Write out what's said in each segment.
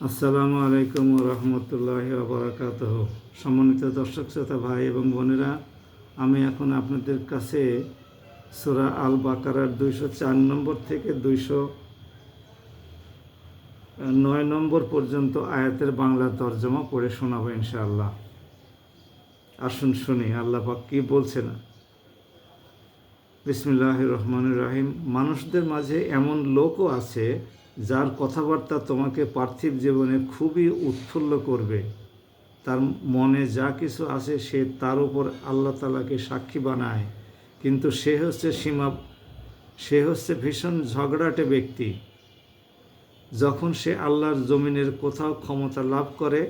আসসালামু আলাইকুম রহমতুল্লাহি ওয়া সম্মানিত দর্শক শ্রোতা ভাই এবং বোনেরা, আমি এখন আপনাদের কাছে সূরা আল বাকারার 204 নম্বর থেকে 209 নম্বর পর্যন্ত আয়াতের বাংলা তর্জমা পড়ে শোনাবো ইনশাআল্লাহ। আসুন শুনি আল্লাহ পাক কি বলছেন। বিসমিল্লাহির রহমানির রহিম। মানুষদের মাঝে এমন লোকও আছে যার কথাবার্তা তোমাকে পার্থিব জীবনে খুবই উৎফুল্ল করবে। তার মনে যা কিছু আছে সে তার উপর আল্লাহ তাআলাকে সাক্ষী বানায়, কিন্তু সে হচ্ছে ভীষণ ঝগড়াটে ব্যক্তি। যখন সে আল্লাহর জমিনের কোথাও ক্ষমতা লাভ করে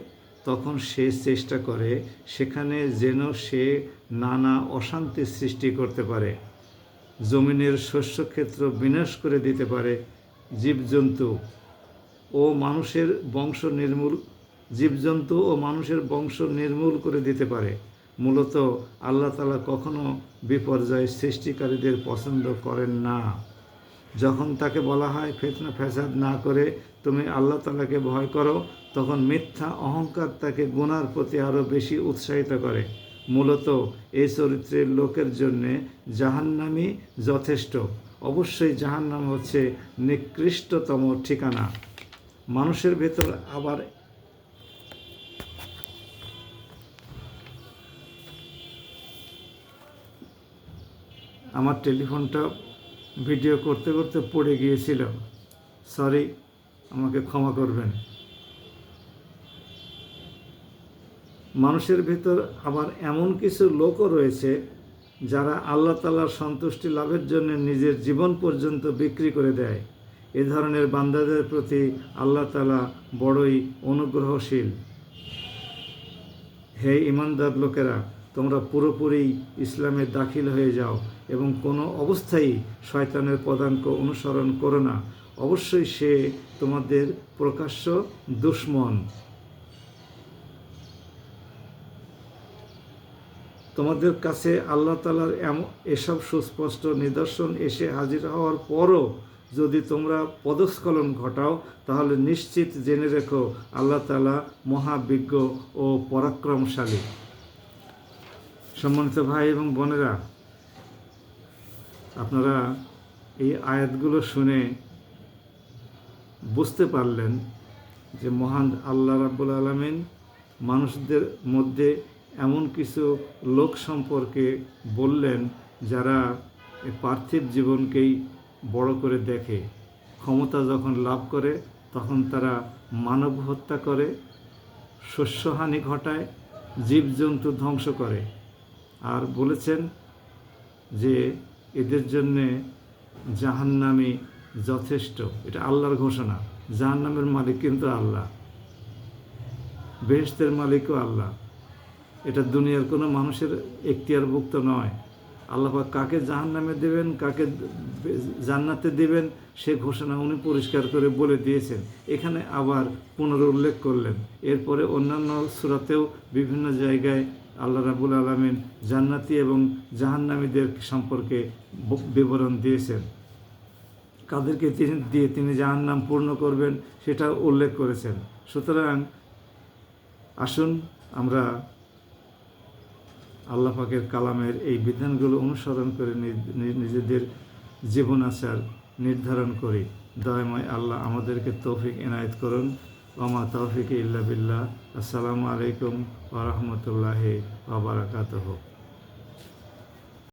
তখন সে চেষ্টা করে সেখানে যেন সে নানা অশান্তির সৃষ্টি করতে পারে, জমিনের শস্যক্ষেত্র বিনাশ করে দিতে পারে, জীবজন্তু ও মানুষের বংশ নির্মূল করে দিতে পারে। মূলত আল্লাহ তাআলা কখনো বিপর্যয় সৃষ্টিকারীদের পছন্দ করেন না। যখন তাকে বলা হয় ফিতনা ফ্যাসাদ না করে তুমি আল্লাহ তাআলাকে ভয় করো, তখন মিথ্যা অহংকার তাকে গুনার প্রতি আরও বেশি উৎসাহিত করে। মূলত এই চরিত্রের লোকের জন্যে জাহান্নামই যথেষ্ট। অবশ্যই জাহান্নাম হচ্ছে নিকৃষ্টতম ঠিকানা। মানুষের ভেতর আবার আমার টেলিফোনটা ভিডিও করতে করতে পড়ে গিয়েছিল, সরি, আমাকে ক্ষমা করবেন। মানুষের ভেতর আবার এমন কিছু লোকও রয়েছে যারা আল্লাহ তাআলার সন্তুষ্টি লাভের জন্য নিজের জীবন পর্যন্ত বিক্রি করে দেয়। এ ধরনের বান্দাদের প্রতি আল্লাহ তাআলা বড়ই অনুগ্রহশীল। হে ঈমানদার লোকেরা, তোমরা পুরোপুরি ইসলামে দাখিল হয়ে যাও এবং কোনো অবস্থায় শয়তানের পদাঙ্ক অনুসরণ করো না। অবশ্যই সে তোমাদের প্রকাশ্য দুশমন। তোমাদের কাছে আল্লাহ তাআলার এসব সুস্পষ্ট নিদর্শন এসে হাজির হওয়ার পরও যদি তোমরা পদস্খলন ঘটাও তাহলে নিশ্চিত জেনে রেখো আল্লাহ তাআলা মহাবিজ্ঞ ও পরাক্রমশালী। সম্মানিত ভাই এবং বোনেরা, আপনারা এই আয়াতগুলো শুনে বুঝতে পারলেন যে মহান আল্লাহ রাব্বুল আলামিন মানুষদের মধ্যে এমন কিছু লোক সম্পর্কে বললেন যারা পার্থিব জীবনকেই বড় করে দেখে। ক্ষমতা যখন লাভ করে তখন তারা মানব হত্যা করে, শস্যহানি ঘটায়, জীবজন্তু ধ্বংস করে। আর বলেছেন যে এদের জন্যে জাহান্নামই যথেষ্ট। এটা আল্লাহর ঘোষণা। জাহান্নামের মালিক কিন্তু আল্লাহ, বেহেশতের মালিকও আল্লাহ। এটা দুনিয়ার কোনো মানুষের এখতিয়ারভুক্ত নয়। আল্লাহ পাক কাকে জাহান্নামে দেবেন, কাকে জান্নাতে দেবেন সে ঘোষণা উনি পরিষ্কার করে বলে দিয়েছেন। এখানে আবার পুনরুল্লেখ করলেন। এরপরে অন্যান্য সূরাতেও বিভিন্ন জায়গায় আল্লাহ রাব্বুল আলামিন জান্নাতি এবং জাহান্নামীদের সম্পর্কে বিবরণ দিয়েছেন। কাদেরকে তিনি জাহান্নাম পূর্ণ করবেন সেটা উল্লেখ করেছেন। সুতরাং আসুন আমরা আল্লাহ পাকের কালামের এই বিধানগুলো অনুসরণ করে নিজেদের জীবন আচার নির্ধারণ করি। দয়াময় আল্লাহ আমাদেরকে তৌফিক এনায়েত করুন। ওমা তৌফিক ইল্লা বিল্লাহ। আসসালামু আলাইকুম ওয়া রাহমাতুল্লাহি ওয়া বারাকাতুহু।